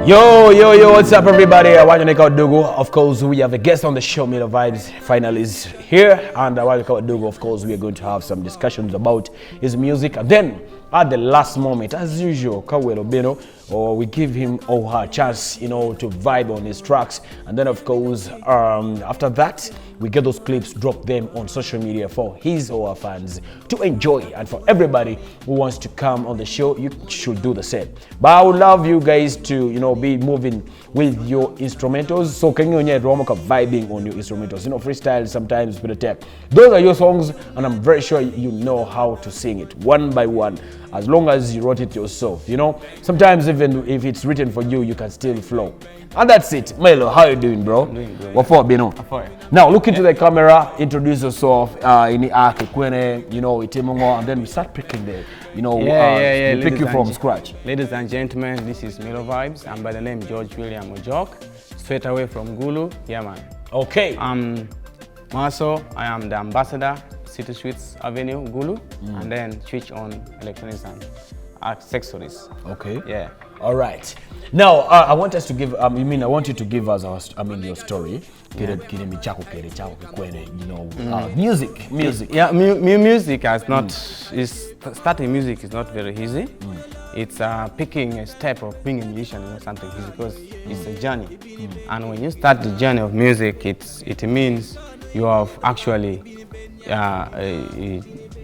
Yo, what's up, everybody? I want to make out Adungu. Of course, we have a guest on the show, Milo Vybez, finally is here. And I want to make out Adungu. Of course, we are going to have some discussions about his music. And then, at the last moment, as usual, Kawelo Beno, or we give him or her chance, to vibe on his tracks. And then, of course, after that, we get those clips, drop them on social media for his or her fans to enjoy. And for everybody who wants to come on the show, you should do the same. But I would love you guys to, be moving with your instrumentals. So can you vibing on your instrumentals? Freestyle sometimes with a tech. Those are your songs, and I'm very sure you know how to sing it one by one, as long as you wrote it yourself. Sometimes even if it's written for you, you can still flow. And that's it. Milo, how you doing, bro? I'm doing good. What for, Bino? Now look into the camera, introduce yourself in the arc, and then we start picking the, we pick you from scratch. Ladies and gentlemen, this is Milo Vybez. I'm by the name George William Ojok, straight away from Gulu. Yeah, man. Okay. Also, I am the ambassador, City Suites Avenue, Gulu, and then switch on electronics and accessories. Okay. Yeah. All right. Now, I want us to give. I want you to give us your story. Music. Yeah, music has not. Starting music is not very easy. It's picking a step of being a musician is not something easy because it's a journey. And when you start the journey of music, it means you have actually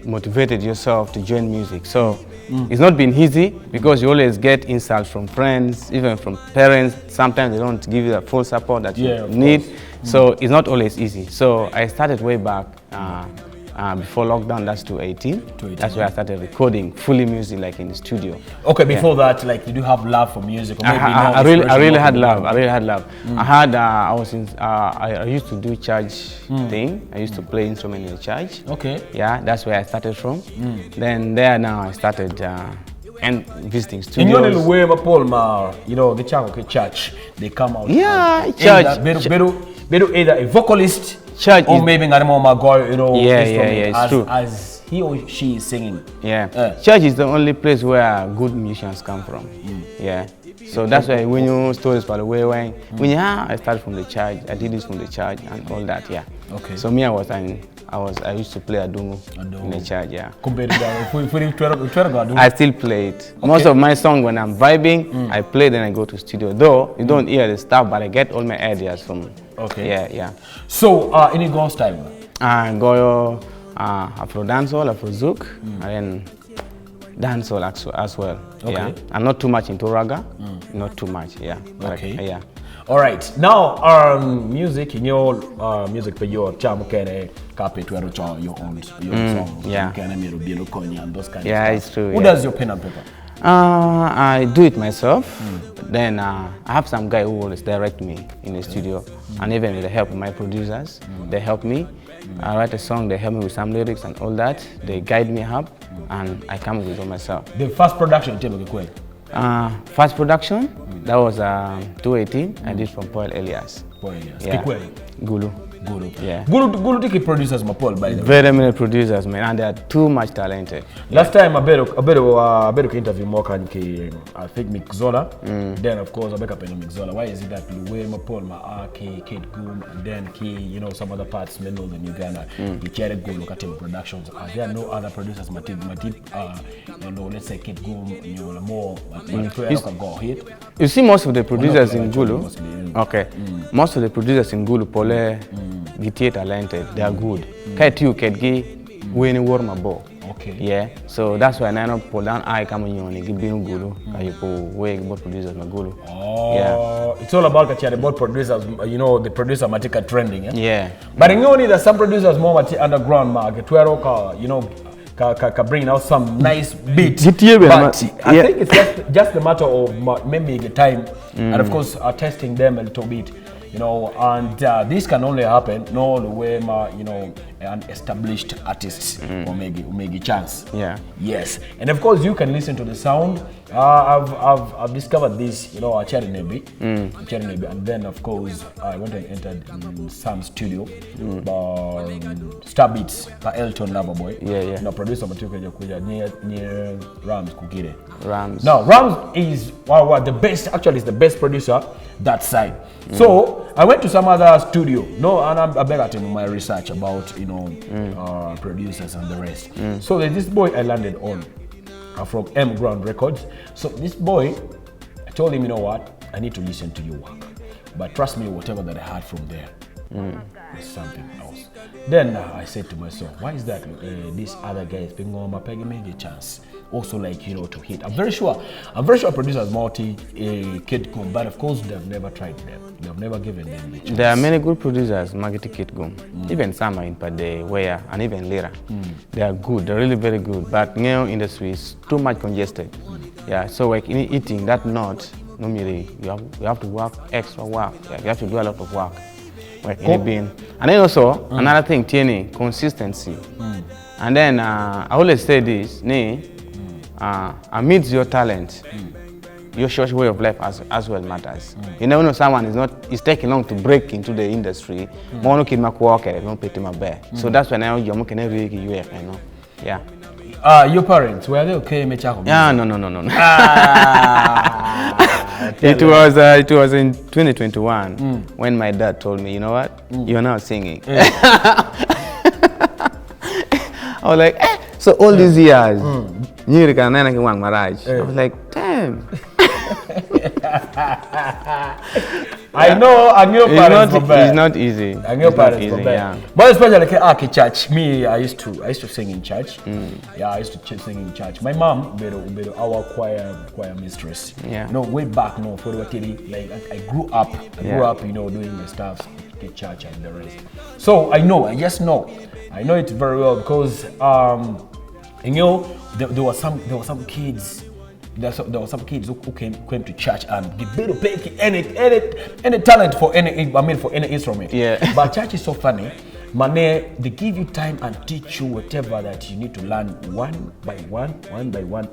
motivated yourself to join music. So it's not been easy because you always get insults from friends, even from parents. Sometimes they don't give you the full support that you need. So it's not always easy. So I started way back before lockdown. That's 2018. That's where I started recording fully music, like in the studio. Okay, before that, like, did you have love for music? Or maybe I really had love. I used to do church thing. I used to play instrument in the church. Okay. Yeah, that's where I started from. Then now I started and visiting studios. In your way, the church, they come out. Yeah, church. Either a vocalist, church, or maybe it's true. As he or she is singing. Yeah. Church is the only place where good musicians come from. Yeah. So that's why when you stories by the way I started from the church, I did this from the church and all that. Yeah. Okay. So me, I used to play Adungu in the church. Yeah. I still play it. Okay. Most of my songs when I'm vibing, I play, then I go to studio. Though you don't hear the stuff, but I get all my ideas from. Okay. Yeah. So any Go's time? Goyo, Afro dancehall, Afro zouk, and then dancehall as well. Okay. Yeah. I'm not too much into raga. Not too much. Yeah. Okay. Yeah. All right. Now, music in your music for your chamukene carpet where your own songs. Yeah. And those kind of stuff. It's true. Who does your pen and paper? I do it myself. Then I have some guy who always direct me in the studio, and even with the help of my producers, they help me. I write a song, they help me with some lyrics and all that. They guide me up, and I come with it myself. The first production, first production, that was 2018. I did from Paul Elias. Yeah. Gulu. Yeah. Gulu take producers Paul, by the way. Very many producers, man, and they are too much talented. Last time I better interview more can I think Mixola. Then of course I back up in Mixola. Why is it that Louis Paul Kate Goom, and then some other parts men know in Uganda. The Cherry Gulu Katim Productions. Are there no other producers let's say Kate Goom, more go hit? You see most of the producers in Gulu. Okay. Most of the producers in Gulu Pole Gitier talented, they are good. Kate you Ketgi winning warm abo. Okay. Yeah. So that's why I pull down I come on and give Gulu. You pull way both producers Magulu. Oh, yeah. It's all about the both producers, the producer matika trending. Yeah. But in only there's some producers more underground market can bring out some nice beats. But I think it's just a matter of maybe the time and of course testing them a little bit. And this can only happen no the way an established artist umegi chance. Yeah. Yes, and of course you can listen to the sound. I've discovered this, you know, Cherry Nebi, and then of course I went and entered in Sam's studio, Star Beats, Elton Loverboy. Yeah. You know, producer Matuka Kuja near Rams Kukire. Rams. Now Rams is the best. Actually, is the best producer that side. So I went to some other studio. No, and I better in my research about, you know, producers and the rest. So there's this boy I landed on from M Ground Records. So this boy, I told him, you know what, I need to listen to your work, but trust me, whatever that I heard from there is something else. Then I said to myself, why is that these other guys being on my peg me a chance? Also, like, you know, to hit. I'm very sure producers multi Kid Gum, but of course they've never tried them. They've never given them the chance. There are many good producers, Magiti Kid Gum. Even some are in Pade, Wea, and even Lira. They are good, they're really very good. But new industry is too much congested. Yeah, so like in eating that nut, normally you have to work extra work. Yeah, you have to do a lot of work. Like in being. And then also another thing, TNA, consistency. And then I always say this, amidst your talent, your social way of life as well matters. You never know, someone is taking long to break into the industry. So that's when I you can really you know. Yeah. Your parents, were they okay? Yeah, no. It was in 2021 when my dad told me, you know what, you're now singing. I was like, so all these years, I was like, damn. I know, and your parents it's not easy. And your parents easy, yeah. But especially like church, me, I used to sing in church. Yeah, I used to sing in church. My mom, our choir mistress. Yeah. You know, way back, no, for like I grew up, you know, doing my stuff, at church and the rest. So I just know it very well because you know, there were some kids. There were some kids who came to church and they didn't pick any talent for any instrument. Yeah. But church is so funny. Mane, they give you time and teach you whatever that you need to learn one by one.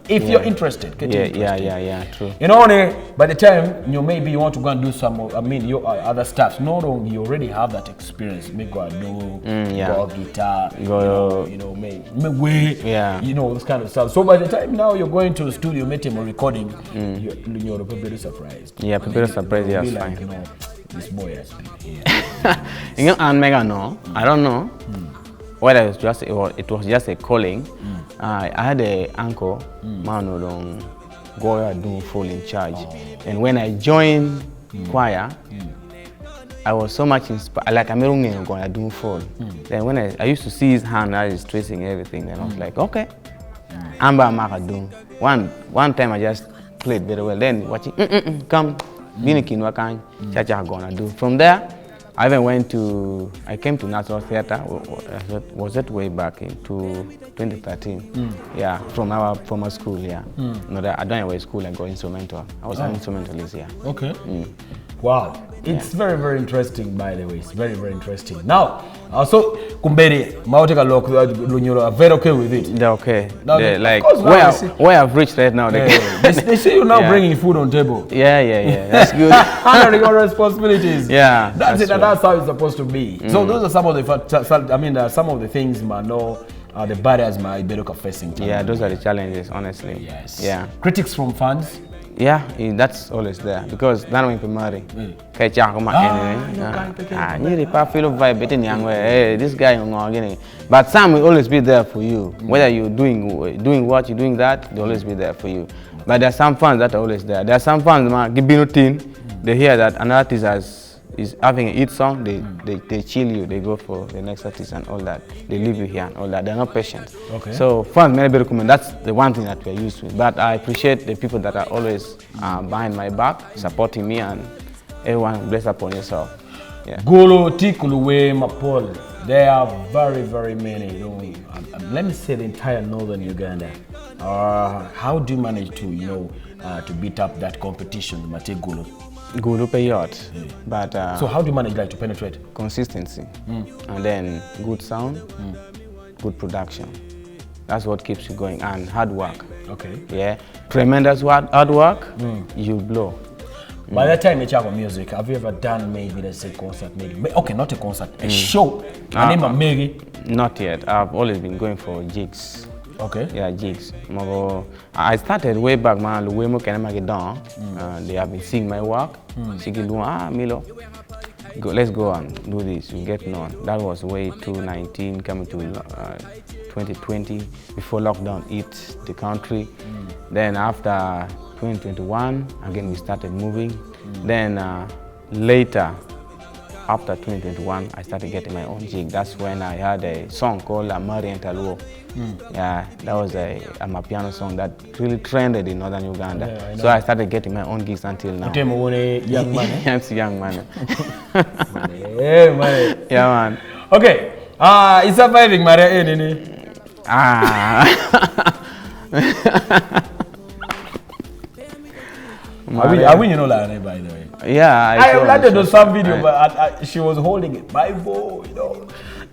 If you're interested, Yeah, true. You know, by the time maybe you want to go and do some, your other stuff. No, you already have that experience. Make go and do go guitar, you know, this kind of stuff. So by the time now you're going to the studio, making a recording, you're very surprised. Yeah, very surprised. Yeah, like, fine. You know, this boy has been here. You know, and Mega, no, I don't know whether it was just a calling. I had an uncle, man, who don't go and do full in charge. And when I joined choir, I was so much inspired. Like I'm going to do full. Then when I used to see his hand, I was tracing everything. And I was like, okay, Amba Makadung. One time I just played very well. Then watching, come. Gonna do. From there, I came to National Theatre. Was that way back into 2013? Yeah, from our school. Yeah, no, I don't know school. I got instrumental. I was an instrumentalist. Yeah. Okay. Wow, it's very, very interesting. By the way, it's very, very interesting. Now, also Kumberi, Mauteka Lok, are very okay with it. They're okay. Now, like where I've reached right now. They see you now bringing food on table. Yeah. That's good. Handling your responsibilities. Yeah. That's it. And that's how it's supposed to be. So those are some of the some of the things the barriers my Beroka facing. Yeah, those are the challenges, honestly. Yes. Yeah. Critics from fans. Yeah, that's always there because that when people marry, this guy, but some will always be there for you. Whether you're doing what you're doing, that they'll always be there for you. But there are some fans that are always there. There are some fans, they hear that an artist is having a hit song, they chill you, they go for the next artist and all that. They leave you here and all that. They're not patient. Okay. So fans may be recommend. That's the one thing that we're used to. But I appreciate the people that are always behind my back, supporting me, and everyone bless upon yourself. Yeah. Golo, Tikuluwe, Mapol. There are very, very many. Let me say the entire northern Uganda. How do you manage to, to beat up that competition, Mate Golo? Good pay yacht, but So how do you manage like to penetrate? consistency, and then good sound, good production. That's what keeps you going, and hard work. Okay. Yeah, tremendous hard work, you blow. By that time you talk about music, have you ever done maybe let's say concert, maybe okay, not a concert, a show? Name of maybe. Not yet. I've always been going for gigs. Okay. Yeah, gigs. I started way back, man. Way more can I make it down. They have been seeing my work. Seeing Milo, let's go and do this. We get known. That was way 2019 coming to 2020 before lockdown hit the country. Then after 2021, again we started moving. Then later, after 2021, I started getting my own gig. That's when I had a song called Amari and Taluo. Yeah, that was a piano song that really trended in northern Uganda. Yeah, so I started getting my own gigs until now. Young man. Yes, young man. Yeah, man. Yeah, man. Okay. It's surviving, Maria. I win, you know, Lana, by the way. Yeah, I would like to do some video, but she was holding it. My boy, you know,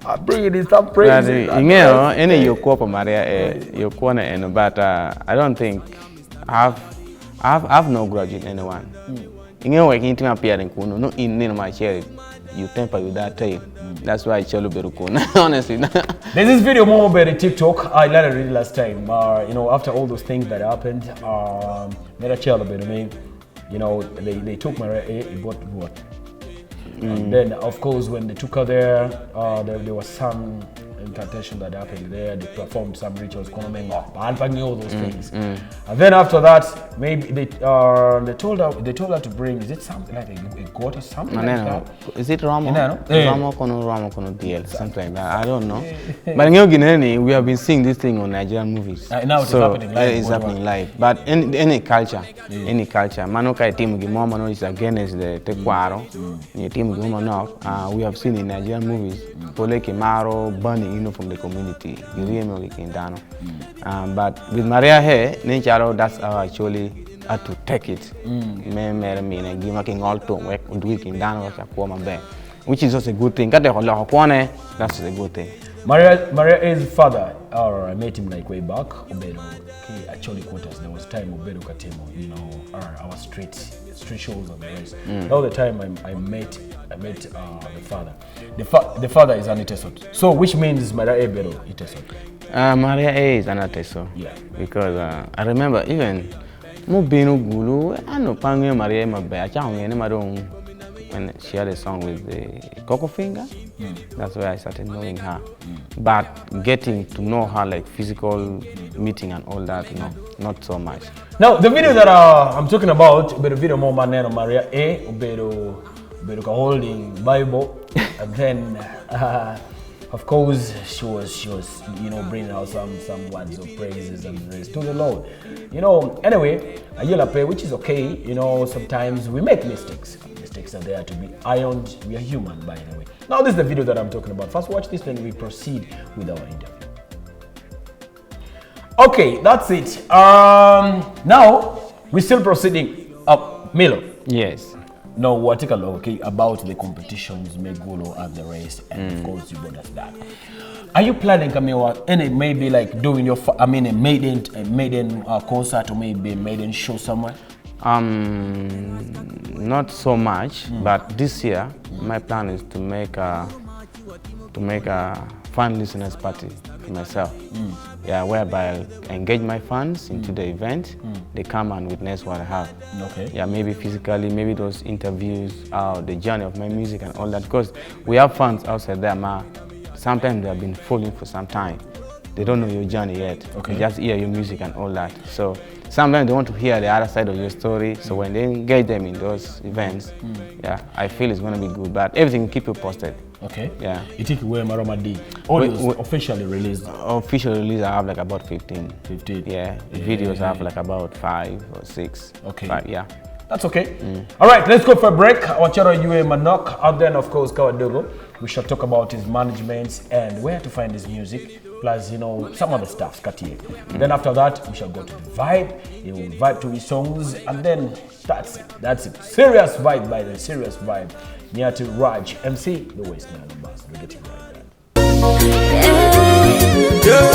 I'm bringing it some praise. You know, any you call Maria, you corner, but I don't think I've no grudge in anyone. You know, I can't appear in Kuno, no in my chair. You temper with that tape. That's why I tell you, honestly. There's this video more about the TikTok. I let it read last time. You know, after all those things that happened, made a child about me. You know, they took my what? And then, of course, when they took her there was some incantation that happened there. They performed some rituals, all those things. And then after that, maybe they told her to bring. Is it something like a goat or something like that? Is it Ramo? Ramo kono DL, something like that. I don't know. But in Guinea, we have been seeing this thing on Nigerian movies. Now it's happening live. It's happening live. But in any culture, Manoka team Gimomano is against the Tequaro. Team Gimomano, we have seen in Nigerian movies, Poleke Maro, Bunny, you know, from the community. But with Maria here, that's how I actually had to take it. Which is also a good thing. That's a good thing. Maria's father, I met him like way back. Obedo, he actually quote us. There was time Obedo Katemo, you know, our street shows and the rest. All the time I met the father. The father is an Itesot. So which means Maria Obedo Itesot. Maria A is an Ateso. Yeah. Because I remember even Mubinu Gulu, I know Pangu Maria Mabe, when she had a song with the Coco Finger, that's where I started knowing her. But getting to know her like physical meeting and all that, no, not so much. Now the video that I'm talking about, the video more Maneno Maria A, Obedo holding Bible, and then of course she was you know bringing out some words of praises and praise to the Lord. You know, anyway, which is okay. You know, sometimes we make mistakes. Mistakes are there to be ironed. We are human, by the way. Now this is the video that I'm talking about. First watch this, then we proceed with our interview. Okay, that's it. Now we're still proceeding up. Milo. Yes. Now we'll take a look, okay, about the competitions, Megolo and the rest, and of course you brought us that. Are you planning, any maybe like doing your, a maiden concert or maybe a maiden show somewhere? Not so much, but this year my plan is to make a fan listeners party for myself. Yeah, whereby I'll engage my fans into the event. They come and witness what I have. Okay. Yeah, maybe physically, maybe those interviews, the journey of my music and all that. Because we have fans outside there, sometimes they have been following for some time. They don't know your journey yet. Okay. They just hear your music and all that. So sometimes they want to hear the other side of your story. So when they engage them in those events, yeah, I feel it's going to be good. But everything will keep you posted. Okay. Yeah. You think where Maromadi? Audios officially released? Official release, I have like about 15. 15? Yeah. Videos I have like about 5 or 6. Okay. 5, yeah. That's okay. All right, let's go for a break. Wacharo Yue Manok, and then of course Kawadogo. We shall talk about his management and where to find his music. plus, you know, some other stuff, Katie. Then after that, we shall go to the vibe. You will vibe to his songs, and then that's it. That's it. Serious vibe by the serious vibe. Near to Raj MC, the West Nile Ambassador. Get it right there. Yeah.